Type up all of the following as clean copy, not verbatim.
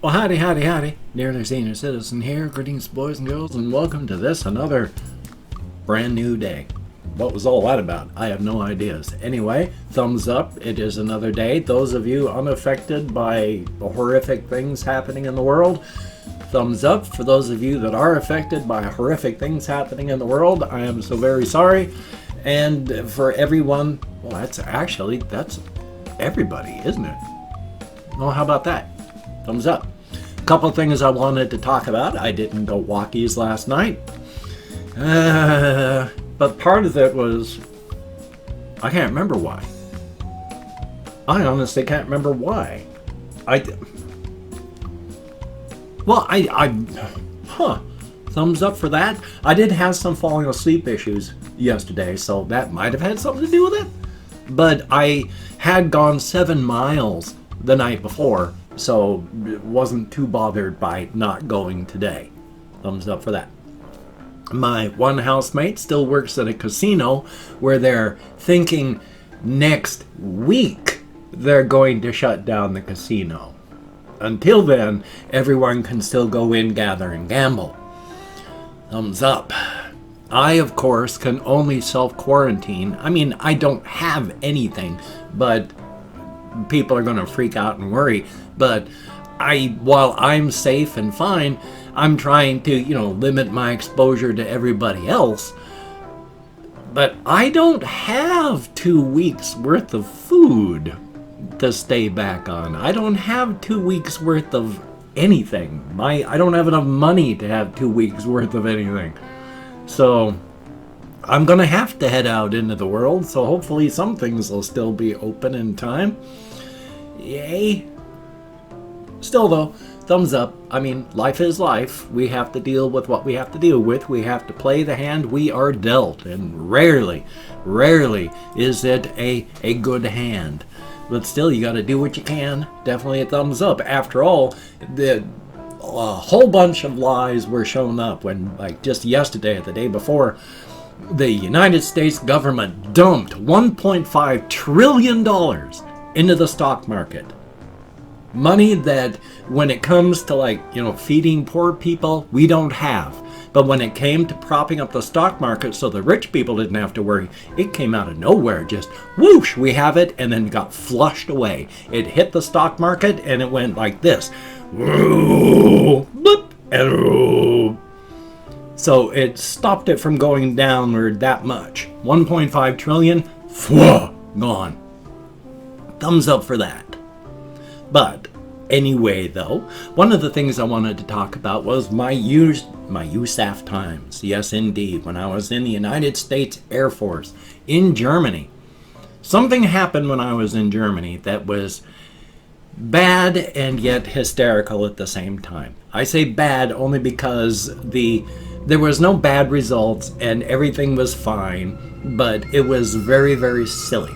Well, howdy, howdy, howdy. Nearly Senior Citizen here. Greetings, boys and girls, and welcome to this, another brand new day. What was all that about? I have no ideas. Anyway, thumbs up. It is another day. Those of you unaffected by the horrific things happening in the world, thumbs up. For those of you that are affected by horrific things happening in the world, I am so very sorry. And for everyone, well, that's everybody, isn't it? Well, how about that? Thumbs up. A couple of things I wanted to talk about. I didn't go walkies last night. But part of it was, I can't remember why. I honestly can't remember why. Thumbs up for that. I did have some falling asleep issues yesterday, so that might have had something to do with it. But I had gone 7 miles the night before, so wasn't too bothered by not going today. Thumbs up for that. My one housemate still works at a casino where they're thinking next week they're going to shut down the casino. Until then, everyone can still go in, gather, and gamble. Thumbs up. I, of course, can only self-quarantine. I mean, I don't have anything, but people are going to freak out and worry. But while I'm safe and fine, I'm trying to, limit my exposure to everybody else. But I don't have 2 weeks worth of food to stay back on. I don't have 2 weeks worth of anything. I don't have enough money to have 2 weeks worth of anything. So I'm going to have to head out into the world. So hopefully some things will still be open in time. Yay. Still though, thumbs up. I mean, life is life. We have to deal with what we have to deal with. We have to play the hand we are dealt. And rarely is it a good hand. But still, you got to do what you can. Definitely a thumbs up. After all, a whole bunch of lies were shown up when, like just yesterday or the day before, the United States government dumped $1.5 trillion into the stock market. Money that, when it comes to feeding poor people, we don't have. But when it came to propping up the stock market so the rich people didn't have to worry, it came out of nowhere. Just whoosh, we have it, and then got flushed away. It hit the stock market and it went like this. So it stopped it from going downward that much. 1.5 trillion, gone. Thumbs up for that. But anyway, though, one of the things I wanted to talk about was my USAF times. Yes, indeed. When I was in the United States Air Force in Germany. Something happened when I was in Germany that was bad and yet hysterical at the same time. I say bad only because there was no bad results and everything was fine, but it was very, very silly.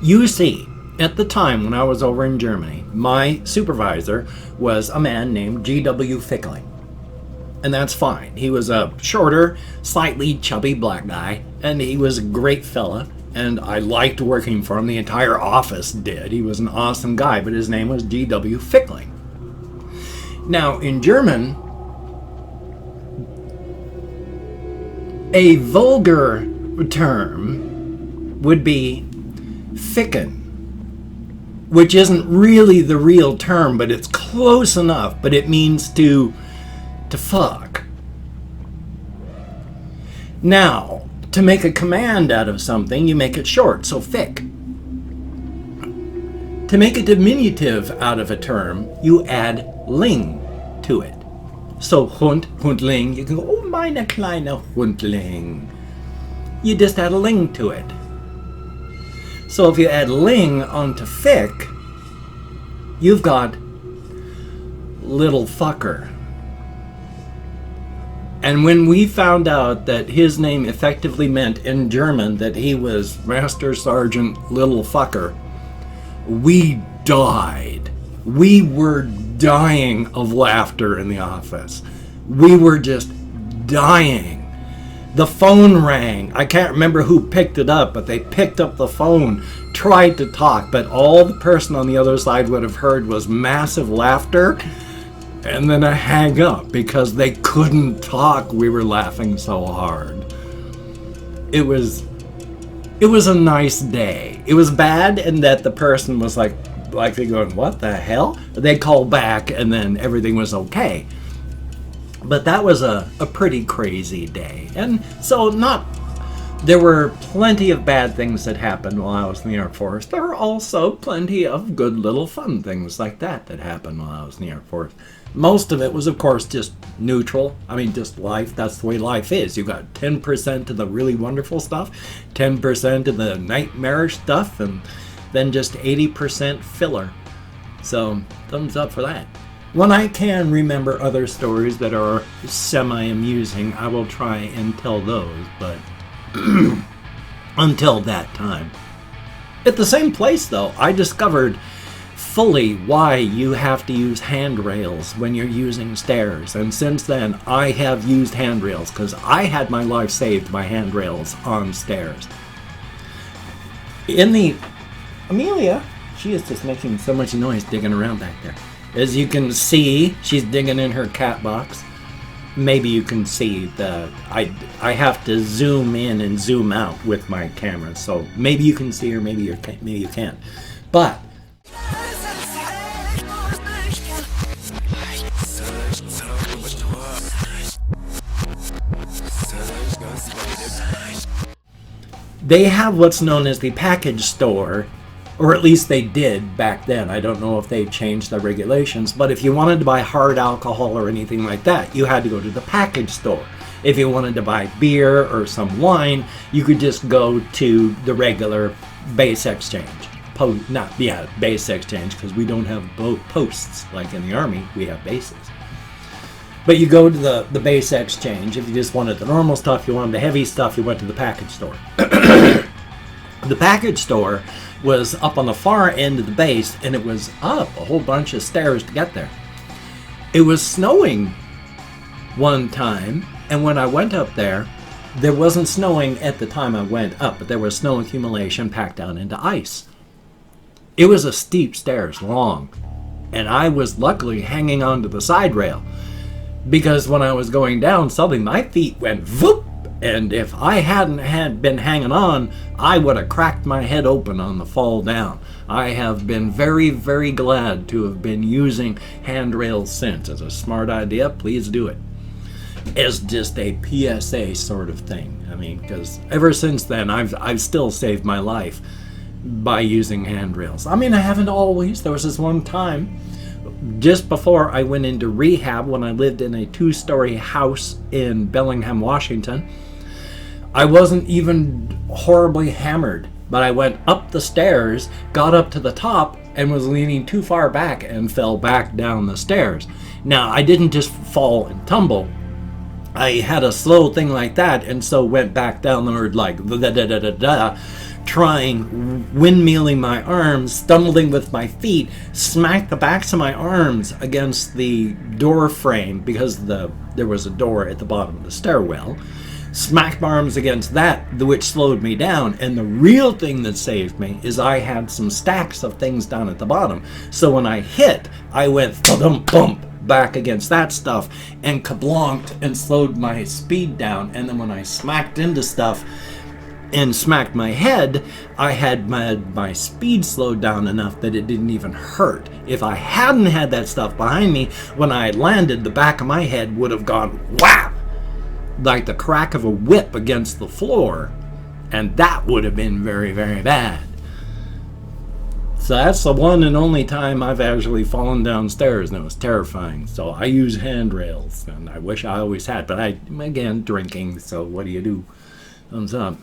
You see, at the time when I was over in Germany, my supervisor was a man named G.W. Fickling. And that's fine. He was a shorter, slightly chubby black guy, and he was a great fella, and I liked working for him. The entire office did. He was an awesome guy, but his name was G.W. Fickling. Now, in German, a vulgar term would be ficken, which isn't really the real term, but it's close enough. But it means to fuck. Now, to make a command out of something, you make it short, so fick. To make a diminutive out of a term, you add ling to it. So Hundling, you can go, oh, meine kleine Hundling. You just add a ling to it. So if you add ling onto fick, you've got little fucker. And when we found out that his name effectively meant in German that he was Master Sergeant Little Fucker, we died. We were dying of laughter in the office. We were just dying. The phone rang. I can't remember who picked it up, but they picked up the phone, tried to talk, but all the person on the other side would have heard was massive laughter and then a hang up because they couldn't talk. We were laughing so hard. It was a nice day. It was bad in that the person was like they're going, what the hell? They called back and then everything was okay. But that was a pretty crazy day. And so there were plenty of bad things that happened while I was in the Air Force. There were also plenty of good little fun things like that happened while I was in the Air Force. Most of it was, of course, just neutral. I mean, just life. That's the way life is. You've got 10% of the really wonderful stuff, 10% of the nightmarish stuff, and then just 80% filler. So, thumbs up for that. When I can remember other stories that are semi-amusing, I will try and tell those, but until that time. At the same place, though, I discovered fully why you have to use handrails when you're using stairs, and since then I have used handrails because I had my life saved by handrails on stairs. Amelia, she is just making so much noise digging around back there. As you can see, she's digging in her cat box. Maybe you can see that I have to zoom in and zoom out with my camera, so maybe you can see her, maybe you can't. But they have what's known as the package store, or at least they did back then. I don't know if they changed the regulations, but if you wanted to buy hard alcohol or anything like that, you had to go to the package store. If you wanted to buy beer or some wine, you could just go to the regular base exchange. Base exchange, because we don't have posts like in the Army, we have bases. But you go to the base exchange. If you just wanted the normal stuff, you wanted the heavy stuff, you went to the package store. The package store was up on the far end of the base, and it was up a whole bunch of stairs to get there. It was snowing one time, and when I went up there wasn't snowing at the time I went up, but there was snow accumulation packed down into ice. It was a steep stairs, long, and I was luckily hanging onto the side rail, because when I was going down, suddenly my feet went voop, and if I hadn't been hanging on, I would have cracked my head open on the fall down. I have been very, very glad to have been using handrails since. It's a smart idea. Please do it. It's just a PSA sort of thing. I mean, because ever since then, I've still saved my life by using handrails. I mean, I haven't always. There was this one time just before I went into rehab when I lived in a 2-story house in Bellingham, Washington. I wasn't even horribly hammered, but I went up the stairs, got up to the top, and was leaning too far back and fell back down the stairs. Now, I didn't just fall and tumble. I had a slow thing like that, and so went back down the road like da-da-da-da-da, trying, windmilling my arms, stumbling with my feet, smacked the backs of my arms against the door frame because there was a door at the bottom of the stairwell. Smacked my arms against that, which slowed me down. And the real thing that saved me is I had some stacks of things down at the bottom. So when I hit, I went thump back against that stuff and kablonked and slowed my speed down. And then when I smacked into stuff and smacked my head, I had my speed slowed down enough that it didn't even hurt. If I hadn't had that stuff behind me, when I landed, the back of my head would have gone whap, like the crack of a whip against the floor, and that would have been very, very bad. So that's the one and only time I've actually fallen downstairs, and it was terrifying. So I use handrails, and I wish I always had, but again, drinking, so what do you do? Thumbs up.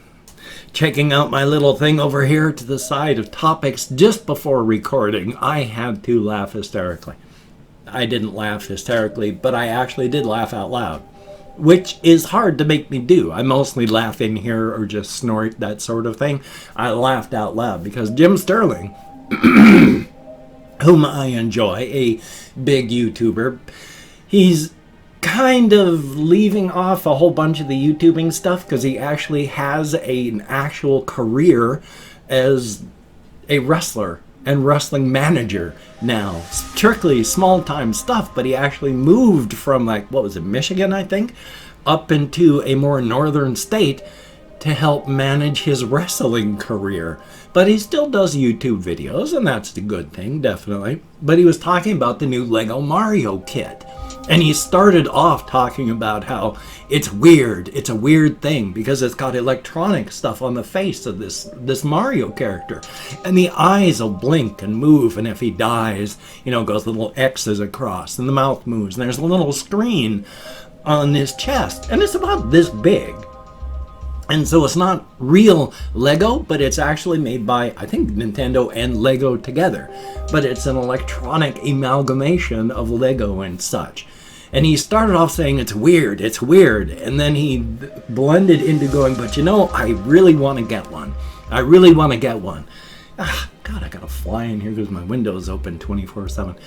Checking out my little thing over here to the side of topics just before recording, I had to laugh hysterically. I didn't laugh hysterically, but I actually did laugh out loud, which is hard to make me do. I mostly laugh in here or just snort, that sort of thing. I laughed out loud because Jim Sterling, whom I enjoy, a big YouTuber, he's kind of leaving off a whole bunch of the YouTubing stuff because he actually has an actual career as a wrestler and wrestling manager now. Strictly small-time stuff, but he actually moved from, like, what was it, Michigan, I think, up into a more northern state to help manage his wrestling career. But he still does YouTube videos, and that's the good thing, definitely. But he was talking about the new Lego Mario kit. And he started off talking about how it's weird. It's a weird thing because it's got electronic stuff on the face of this Mario character. And the eyes will blink and move, and if he dies, you know, goes little X's across, and the mouth moves, and there's a little screen on his chest. And it's about this big. And so it's not real Lego, but it's actually made by, I think, Nintendo and Lego together. But it's an electronic amalgamation of Lego and such. And he started off saying, it's weird, and then he blended into going, but you know, I really want to get one. I really want to get one. God, I gotta fly in here because my window's open 24/7.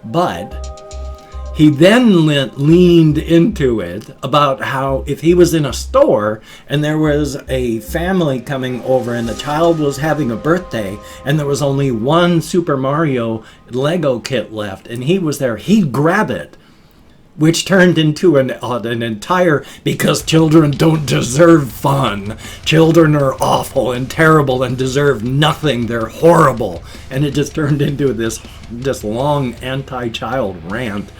But he then leaned into it about how if he was in a store and there was a family coming over and the child was having a birthday and there was only one Super Mario Lego kit left and he was there, he'd grab it. Which turned into an entire, because children don't deserve fun. Children are awful and terrible and deserve nothing. They're horrible. And it just turned into this long anti-child rant,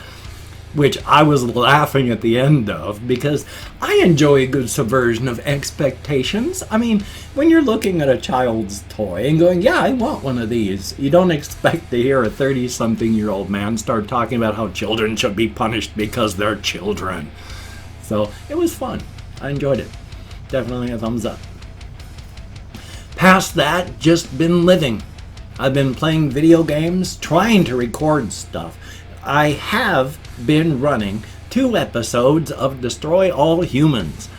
which I was laughing at the end of because I enjoy a good subversion of expectations. I mean, when you're looking at a child's toy and going, yeah, I want one of these, you don't expect to hear a 30-something-year-old man start talking about how children should be punished because they're children. So it was fun. I enjoyed it. Definitely a thumbs up. Past that, just been living. I've been playing video games, trying to record stuff. I have been running 2 episodes of Destroy All Humans.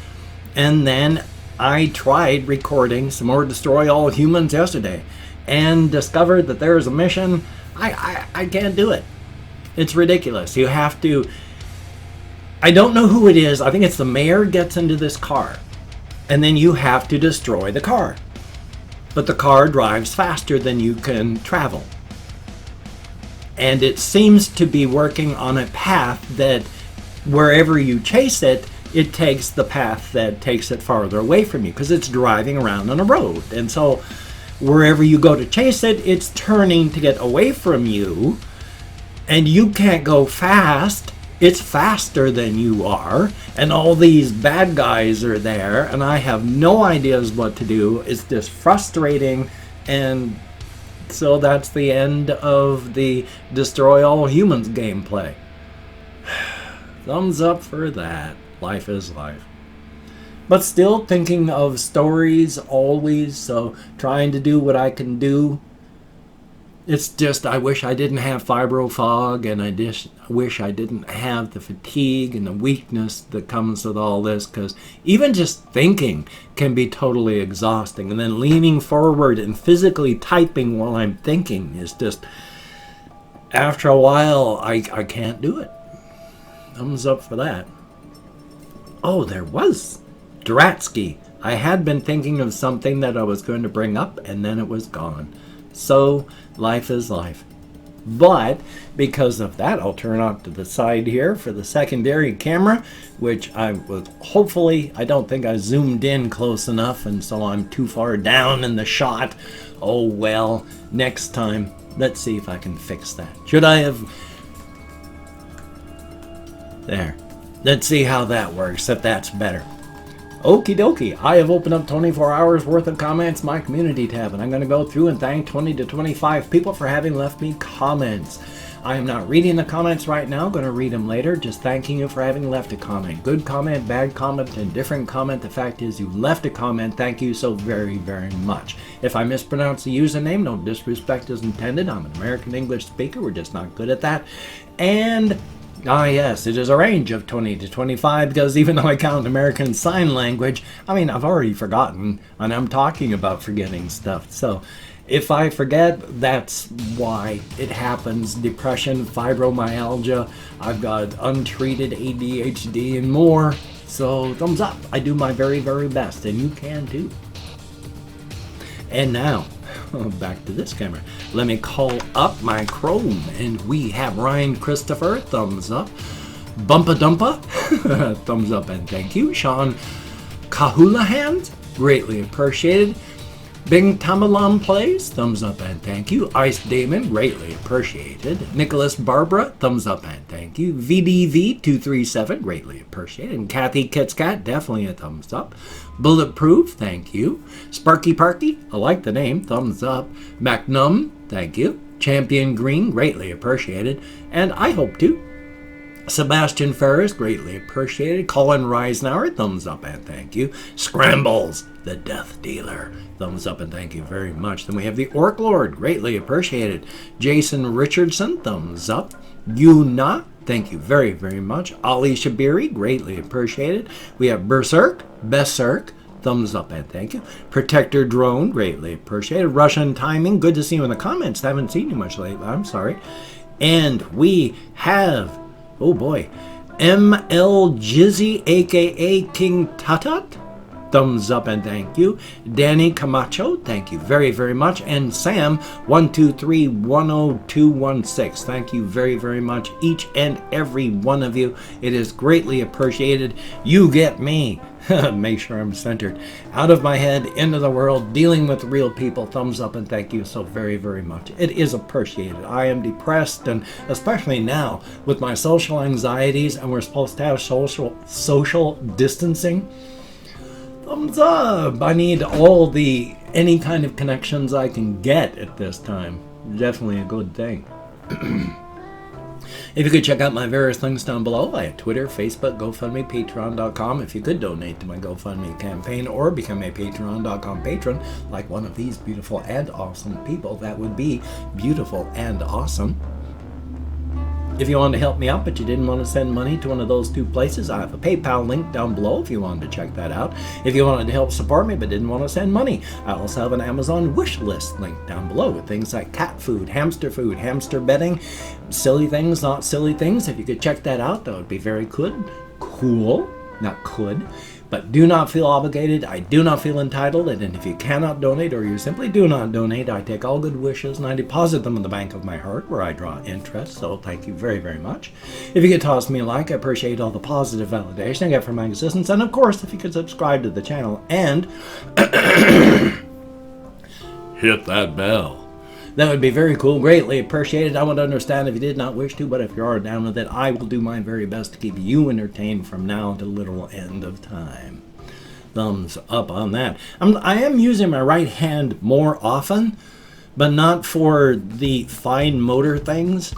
And then I tried recording some more Destroy All Humans yesterday and discovered that there is a mission. I can't do it. It's ridiculous. You have to... I don't know who it is. I think it's the mayor gets into this car. And then you have to destroy the car. But the car drives faster than you can travel. And it seems to be working on a path that wherever you chase it, it takes the path that takes it farther away from you because it's driving around on a road. And so wherever you go to chase it, it's turning to get away from you. And you can't go fast. It's faster than you are. And all these bad guys are there. And I have no ideas what to do. It's just frustrating. And so that's the end of the Destroy All Humans gameplay. Thumbs up for that. Life is life. But still thinking of stories always, so trying to do what I can do. It's just I wish I didn't have fibro fog, and I just wish I didn't have the fatigue and the weakness that comes with all this, because even just thinking can be totally exhausting. And then leaning forward and physically typing while I'm thinking is just, after a while, I can't do it. Thumbs up for that. Oh, there was Dratsky. I had been thinking of something that I was going to bring up, and then it was gone. So, life is life. But, because of that, I'll turn off to the side here for the secondary camera, which I was, hopefully, I don't think I zoomed in close enough, and so I'm too far down in the shot. Oh well, next time, let's see if I can fix that. Should I have... There. Let's see how that works, if that's better. Okie dokie, I have opened up 24 hours worth of comments, my community tab, and I'm going to go through and thank 20 to 25 people for having left me comments. I am not reading the comments right now, going to read them later, just thanking you for having left a comment. Good comment, bad comment, indifferent comment. The fact is you left a comment, thank you so very, very much. If I mispronounce the username, no disrespect is intended. I'm an American English speaker, we're just not good at that. And... yes, it is a range of 20 to 25 because even though I count American Sign Language, I mean, I've already forgotten and I'm talking about forgetting stuff. So If I forget, that's why it happens. Depression, fibromyalgia, I've got untreated ADHD and more. So thumbs up. I do my very, very best, and you can too. And now, back to this camera. Let me call up my Chrome, and we have Ryan Christopher, thumbs up. Bumpa Dumpa, thumbs up and thank you. Sean Kahulahan, greatly appreciated. Bing Tamalam Plays, thumbs up and thank you. Ice Damon, greatly appreciated. Nicholas Barbara, thumbs up and thank you. VDV237, greatly appreciated. And Kathy Kitscat, definitely a thumbs up. Bulletproof, thank you. Sparky Parky, I like the name, thumbs up. MacNum, thank you. Champion Green, greatly appreciated. And I hope to. Sebastian Ferris, greatly appreciated. Colin Reisenauer, thumbs up and thank you. Scrambles, the Death Dealer, thumbs up and thank you very much. Then we have the Orc Lord, greatly appreciated. Jason Richardson, thumbs up. Yuna, thank you very, very much. Ali Shabiri, greatly appreciated. We have Berserk, thumbs up and thank you. Protector Drone, greatly appreciated. Russian Timing, good to see you in the comments. Haven't seen you much lately, I'm sorry. And we have, oh boy, ML Jizzy, aka King Tatat, thumbs up and thank you. Danny Camacho, thank you very, very much. And Sam 123-10216, thank you very, very much, each and every one of you. It is greatly appreciated. You get me. Make sure I'm centered. Out of my head, into the world, dealing with real people. Thumbs up and thank you so very, very much. It is appreciated. I am depressed, and especially now with my social anxieties, and we're supposed to have social distancing. Thumbs up. I need any kind of connections I can get at this time. Definitely a good thing. If you could check out my various links down below, I have Twitter, Facebook, GoFundMe, Patreon.com. If you could donate to my GoFundMe campaign or become a Patreon.com patron, like one of these beautiful and awesome people, that would be beautiful and awesome. If you wanted to help me out but you didn't want to send money to one of those two places, I have a PayPal link down below if you wanted to check that out. If you wanted to help support me but didn't want to send money, I also have an Amazon wish list link down below with things like cat food, hamster bedding, silly things, not silly things. If you could check that out, that would be very good. Cool. Not could. But do not feel obligated. I do not feel entitled. And if you cannot donate or you simply do not donate, I take all good wishes and I deposit them in the bank of my heart where I draw interest. So thank you very, very much. If you could toss me a like, I appreciate all the positive validation I get from my existence. And of course, if you could subscribe to the channel and hit that bell. That would be very cool, greatly appreciated. I would understand if you did not wish to, but if you are down with it, I will do my very best to keep you entertained from now to the literal end of time. Thumbs up on that. I am using my right hand more often, but not for the fine motor things.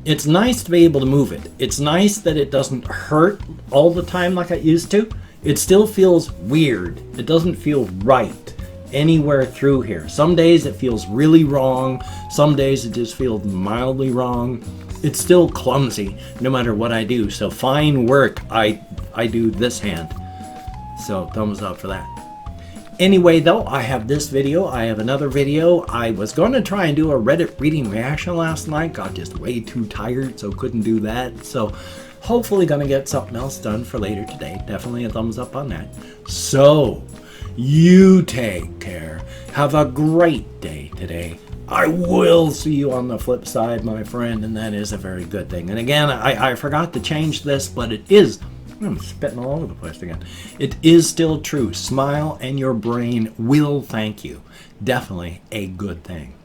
It's nice to be able to move it. It's nice that it doesn't hurt all the time like it used to. It still feels weird. It doesn't feel right anywhere through here. Some days it feels really wrong. Some days it just feels mildly wrong. It's still clumsy no matter what I do. So fine work. I do this hand. So thumbs up for that. Anyway, though, I have this video. I have another video. I was going to try and do a Reddit reading reaction last night. Got just way too tired, so couldn't do that. So hopefully going to get something else done for later today. Definitely a thumbs up on that. So you take care. Have a great day today. I will see you on the flip side, my friend, and that is a very good thing. And again, I forgot to change this, but it is, I'm spitting all over the place again. It is still true. Smile and your brain will thank you. Definitely a good thing.